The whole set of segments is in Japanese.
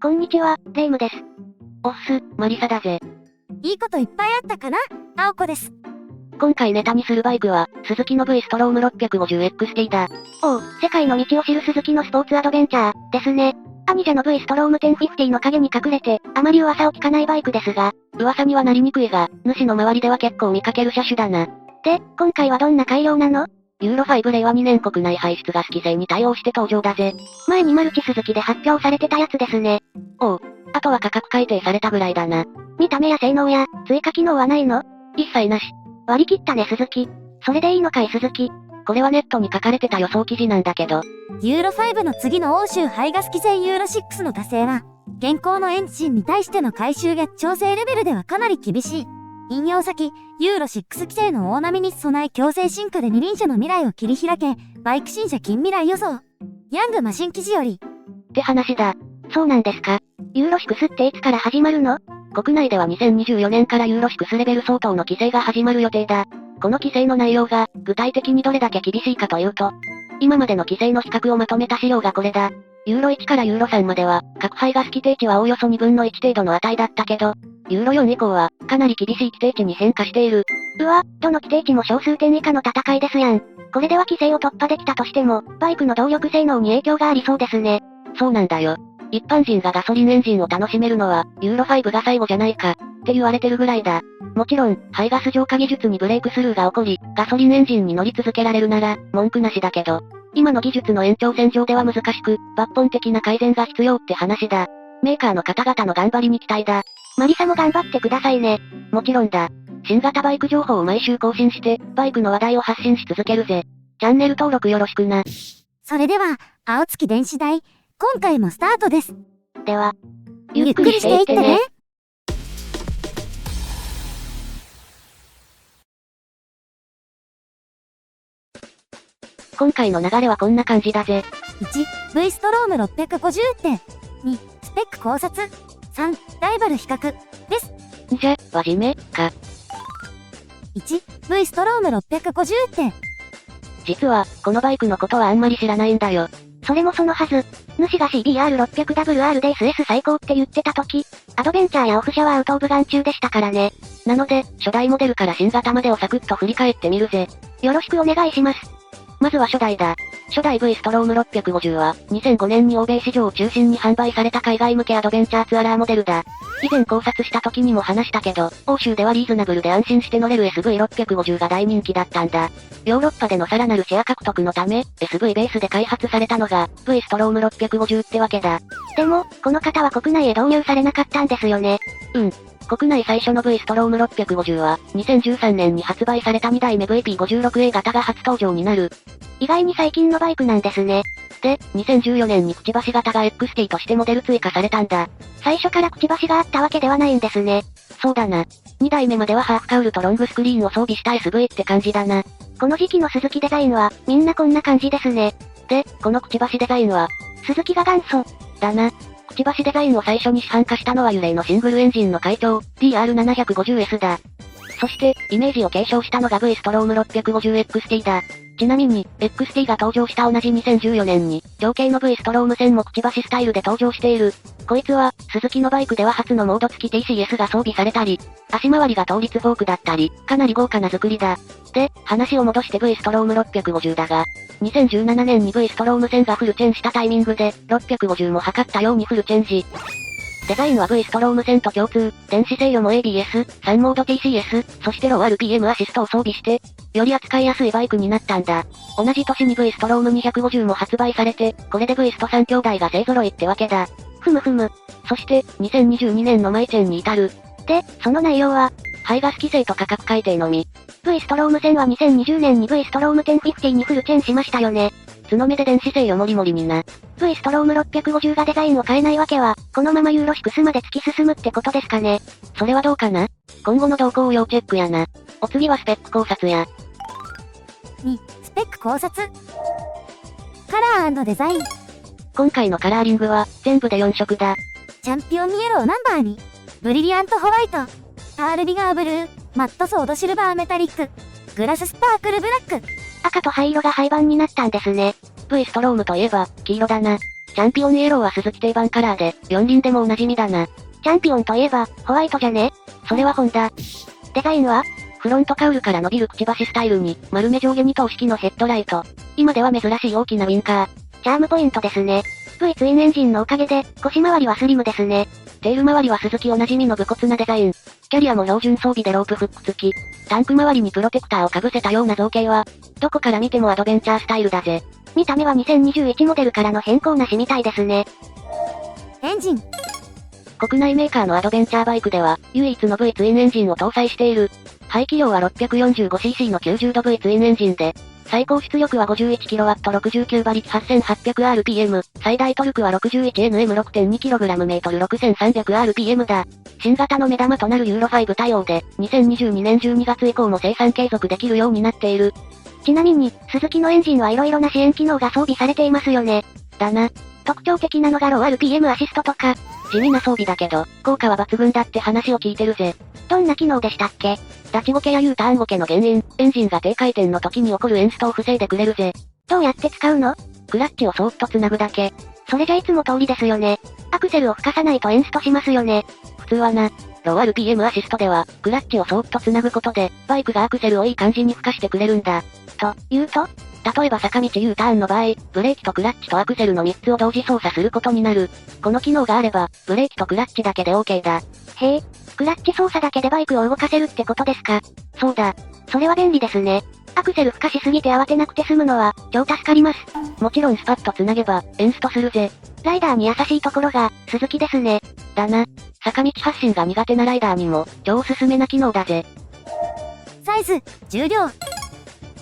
こんにちは、レイムです。おっす、マリサだぜ。いいこといっぱいあったかな？青子です。今回ネタにするバイクは、スズキの V ストローム 650XT だ。おう、世界の道を知るスズキのスポーツアドベンチャー、ですね。アニジャの V ストローム1050の影に隠れて、あまり噂を聞かないバイクですが、噂にはなりにくいが、主の周りでは結構見かける車種だな。で、今回はどんな改良なの？ユーロ5令和2年国内排出ガス規制に対応して登場だぜ。前にマルチスズキで発表されてたやつですね。おう。あとは価格改定されたぐらいだな。見た目や性能や、追加機能はないの？一切なし。割り切ったねスズキ。それでいいのかいスズキ。これはネットに書かれてた予想記事なんだけど。ユーロ5の次の欧州排ガス規制ユーロ6の達成は、現行のエンジンに対しての改修や調整レベルではかなり厳しい。引用先、ユーロ6規制の大波に備え強制進化で二輪車の未来を切り開け、バイク新車近未来予想。ヤングマシン記事より。って話だ。そうなんですか。ユーロ6っていつから始まるの？国内では2024年からユーロ6レベル相当の規制が始まる予定だ。この規制の内容が、具体的にどれだけ厳しいかというと、今までの規制の比較をまとめた資料がこれだ。ユーロ1からユーロ3までは、各排ガス規定値はおおよそ2分の1程度の値だったけど、ユーロ4以降は、かなり厳しい規定値に変化している。うわ、どの規定値も小数点以下の戦いですやん。これでは規制を突破できたとしても、バイクの動力性能に影響がありそうですね。そうなんだよ。一般人がガソリンエンジンを楽しめるのは、ユーロ5が最後じゃないか、って言われてるぐらいだ。もちろん、排ガス浄化技術にブレイクスルーが起こり、ガソリンエンジンに乗り続けられるなら、文句なしだけど、今の技術の延長線上では難しく、抜本的な改善が必要って話だ。メーカーの方々の頑張りに期待だ。マリサも頑張ってくださいね。もちろんだ。新型バイク情報を毎週更新して、バイクの話題を発信し続けるぜ。チャンネル登録よろしくな。それでは、青月電子台、今回もスタートです。では、ゆっくりしていってね。今回の流れはこんな感じだぜ。1、V ストローム650点。2、スペック考察。3、ライバル比較。です。じゃ、はじめ、か。1、V ストローム650点。実は、このバイクのことはあんまり知らないんだよ。それもそのはず。主が CBR600WR で SS 最高って言ってた時、アドベンチャーやオフ車はアウトオブ眼中でしたからね。なので、初代モデルから新型までをサクッと振り返ってみるぜ。よろしくお願いします。まずは初代だ。初代 V ストローム650は、2005年に欧米市場を中心に販売された海外向けアドベンチャーツアラーモデルだ。以前考察した時にも話したけど、欧州ではリーズナブルで安心して乗れる SV650 が大人気だったんだ。ヨーロッパでのさらなるシェア獲得のため、SV ベースで開発されたのが、V ストローム650ってわけだ。でも、この方は国内へ導入されなかったんですよね。国内最初の V ストローム650は、2013年に発売された2代目 VP56A 型が初登場になる。意外に最近のバイクなんですね。で、2014年にくちばし型が XT としてモデル追加されたんだ。最初からくちばしがあったわけではないんですね。そうだな。2代目まではハーフカウルとロングスクリーンを装備した SV って感じだな。この時期のスズキデザインは、みんなこんな感じですね。で、このくちばしデザインは、スズキが元祖。だな。くちばしデザインを最初に市販化したのはユレイのシングルエンジンの会長、DR750S だ。そして、イメージを継承したのが V ストローム 650XT だ。ちなみに、XT が登場した同じ2014年に、上系の V ストローム1000もくちばしスタイルで登場している。こいつは、スズキのバイクでは初のモード付き TCS が装備されたり、足回りが倒立フォークだったり、かなり豪華な作りだ。で、話を戻して V ストローム650だが、2017年に V ストローム1000がフルチェンしたタイミングで、650も測ったようにフルチェンジ。デザインは V ストローム1000と共通、電子制御も ABS、3モード TCS、そしてロー RPM アシストを装備して、より扱いやすいバイクになったんだ。同じ年に V ストローム250も発売されて、これで V スト3兄弟が勢揃いってわけだ。ふむふむ。そして、2022年のマイチェンに至る。で、その内容は、排ガス規制と価格改定のみ。V ストローム1000は2020年に V ストローム1050にフルチェンしましたよね。角目で電子制御もりもりにな。V ストローム650がデザインを変えないわけは、このままユーロ6まで突き進むってことですかね。それはどうかな？今後の動向を要チェックやな。お次はスペック考察や。2、スペック考察。カラー&デザイン。今回のカラーリングは、全部で4色だ。チャンピオンイエローナンバー2、ブリリアントホワイト、パールビガーブルー、マットソードシルバーメタリック、グラススパークルブラック。赤と灰色が廃盤になったんですね。V ストロームといえば、黄色だな。チャンピオンイエローは鈴木定番カラーで、四輪でもおなじみだな。チャンピオンといえば、ホワイトじゃね？それはホンダ。デザインは？フロントカウルから伸びるくちばしスタイルに、丸目上下2灯式のヘッドライト。今では珍しい大きなウィンカー。チャームポイントですね。V ツインエンジンのおかげで、腰回りはスリムですね。テール周りは鈴木おなじみの武骨なデザイン。キャリアも標準装備でロープフック付き。タンク周りにプロテクターをかぶせたような造形は、どこから見てもアドベンチャースタイルだぜ。見た目は2021モデルからの変更なしみたいですね。エンジン。国内メーカーのアドベンチャーバイクでは、唯一の V ツインエンジンを搭載している。排気量は 645cc の90度 V ツインエンジンで、最高出力は 51kW69 馬力 8800rpm、最大トルクは 61Nm6.2kg メートル 6300rpm だ。新型の目玉となるユーロ5対応で、2022年12月以降も生産継続できるようになっている。ちなみに、鈴木のエンジンはいろいろな支援機能が装備されていますよね。だな。特徴的なのがロー RPM アシストとか。地味な装備だけど、効果は抜群だって話を聞いてるぜ。どんな機能でしたっけ？立ちこけや U ターンこけの原因、エンジンが低回転の時に起こるエンストを防いでくれるぜ。どうやって使うの？クラッチをそーっと繋ぐだけ。それじゃいつも通りですよね。アクセルを吹かさないとエンストしますよね。普通はな。ロー RPM アシストでは、クラッチをそーっと繋ぐことで、バイクがアクセルをいい感じに吹かしてくれるんだ。というと？例えば坂道 U ターンの場合、ブレーキとクラッチとアクセルの3つを同時操作することになる。この機能があれば、ブレーキとクラッチだけで OK だ。へえ、クラッチ操作だけでバイクを動かせるってことですか？そうだ。それは便利ですね。アクセル吹かしすぎて慌てなくて済むのは、超助かります。もちろんスパッと繋げば、エンストするぜ。ライダーに優しいところが、鈴木ですね。だな。坂道発進が苦手なライダーにも、超おすすめな機能だぜ。サイズ、重量。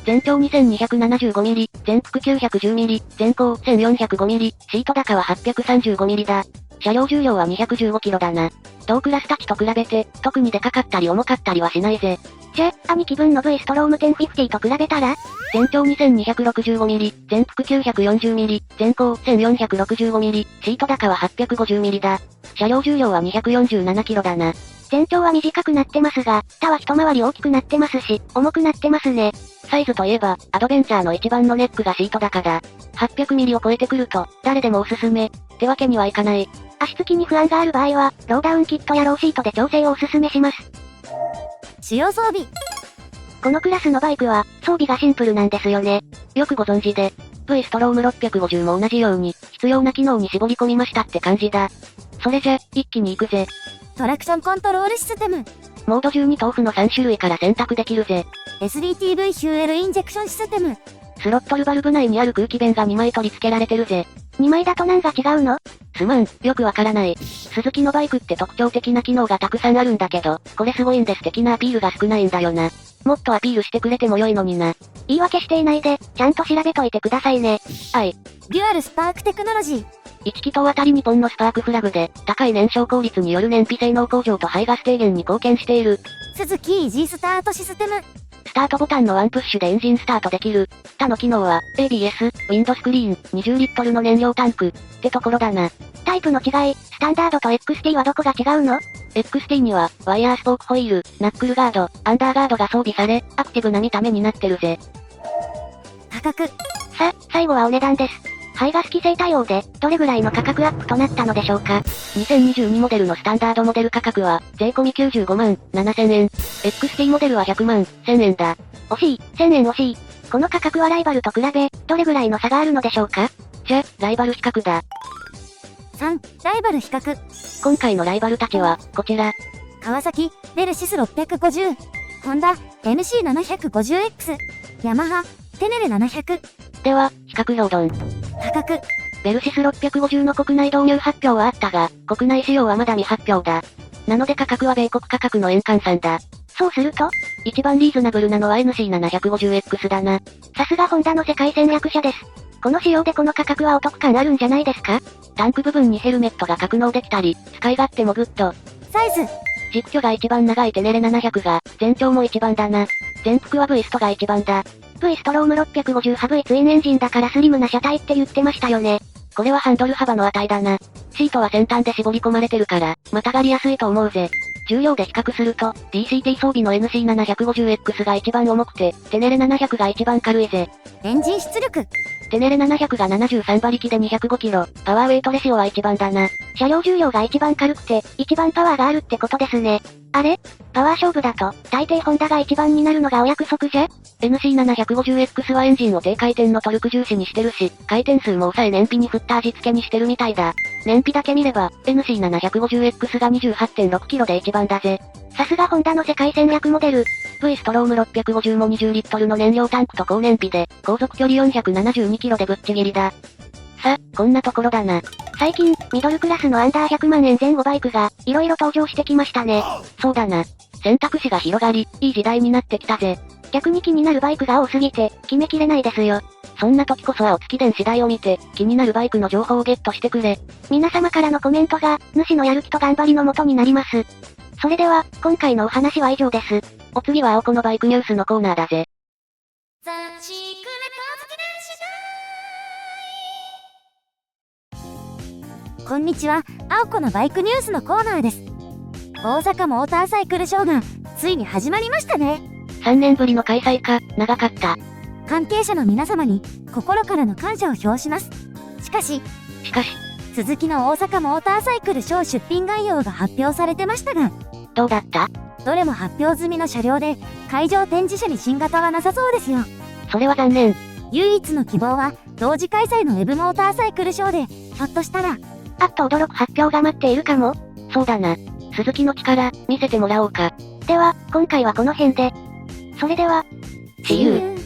全長 2275mm、全幅 910mm、全高 1405mm、シート高は 835mm だ。車両重量は 215kg だな。同クラスたちと比べて、特にでかかったり重かったりはしないぜ。じゃ、兄貴分の V ストローム1050と比べたら？全長 2265mm、全幅 940mm、全高 1465mm、シート高は 850mm だ。車両重量は 247kg だな。全長は短くなってますが、他は一回り大きくなってますし、重くなってますね。サイズといえば、アドベンチャーの一番のネックがシート高だ。800mm を超えてくると、誰でもおすすめ。ってわけにはいかない。足つきに不安がある場合は、ローダウンキットやローシートで調整をおすすめします。主要装備。このクラスのバイクは、装備がシンプルなんですよね。よくご存知で、V ストローム650も同じように、必要な機能に絞り込みましたって感じだ。それじゃ、一気に行くぜ。トラクションコントロールシステム。モード12豆腐の3種類から選択できるぜ。SDTV フューエルインジェクションシステム。スロットルバルブ内にある空気弁が2枚取り付けられてるぜ。2枚だと何が違うの？すまん、よくわからない。鈴木のバイクって特徴的な機能がたくさんあるんだけど、これすごいんです的なアピールが少ないんだよな。もっとアピールしてくれても良いのにな。言い訳していないで、ちゃんと調べといてくださいね。デュアルスパークテクノロジー。1気筒あたり2本のスパークフラグで、高い燃焼効率による燃費性能向上と排ガス低減に貢献している。スズキイージースタートシステム。スタートボタンのワンプッシュでエンジンスタートできる。他の機能は、ABS、ウィンドスクリーン、20リットルの燃料タンク、ってところだな。タイプの違い、スタンダードと XT はどこが違うの？ XT には、ワイヤースポークホイール、ナックルガード、アンダーガードが装備され、アクティブな見た目になってるぜ。価格。最後はお値段です。排ガス規制対応で、どれぐらいの価格アップとなったのでしょうか。2022モデルのスタンダードモデル価格は、税込み95万7000円。XT モデルは100万1000円だ。惜しい、1000円惜しい。この価格はライバルと比べ、どれぐらいの差があるのでしょうか。じゃ、ライバル比較だ。3、ライバル比較。今回のライバルたちは、こちら。川崎、ベルシス650。ホンダ、MC750X。ヤマハ、テネレ700。では、比較評論。価格。ベルシス650の国内導入発表はあったが、国内使用はまだ未発表だ。なので価格は米国価格の円換算だ。そうすると、一番リーズナブルなのは NC750X だな。さすがホンダの世界戦略者です。この仕様でこの価格はお得感あるんじゃないですか？タンク部分にヘルメットが格納できたり、使い勝手もグッド。サイズ。軸距が一番長いテネレ700が、全長も一番だな。全幅は V ストが一番だ。V ストローム650は V ツインエンジンだからスリムな車体って言ってましたよね。これはハンドル幅の値だな。シートは先端で絞り込まれてるから、またがりやすいと思うぜ。重量で比較すると、DCT 装備の NC750X が一番重くて、テネレ700が一番軽いぜ。エンジン出力。テネレ700が73馬力で205キロ、パワーウェイトレシオは一番だな。車両重量が一番軽くて、一番パワーがあるってことですね。あれ？パワー勝負だと、大抵ホンダが一番になるのがお約束じゃ？ NC750X はエンジンを低回転のトルク重視にしてるし、回転数も抑え燃費に振った味付けにしてるみたいだ。燃費だけ見れば、NC750X が 28.6 キロで一番だぜ。さすがホンダの世界戦略モデル。V ストローム650も20リットルの燃料タンクと高燃費で、航続距離472キロでぶっちぎりだ。さ、こんなところだな。最近、ミドルクラスのアンダー100万円前後バイクが、色々登場してきましたね。そうだな。選択肢が広がり、いい時代になってきたぜ。逆に気になるバイクが多すぎて、決めきれないですよ。そんな時こそ青月電子台を見て、気になるバイクの情報をゲットしてくれ。皆様からのコメントが、主のやる気と頑張りのもとになります。それでは、今回のお話は以上です。お次は青子のバイクニュースのコーナーだぜ。こんにちは、青子のバイクニュースのコーナーです。大阪モーターサイクルショーが、ついに始まりましたね。3年ぶりの開催か、長かった。関係者の皆様に、心からの感謝を表します。しかし、続きの大阪モーターサイクルショー出品概要が発表されてましたが、どうだった？どれも発表済みの車両で、会場展示車に新型はなさそうですよ。それは残念。唯一の希望は、同時開催のウェブモーターサイクルショーで、ひょっとしたら、あっと驚く発表が待っているかも。そうだな。鈴木の力、見せてもらおうか。では、今回はこの辺で。それでは、See you!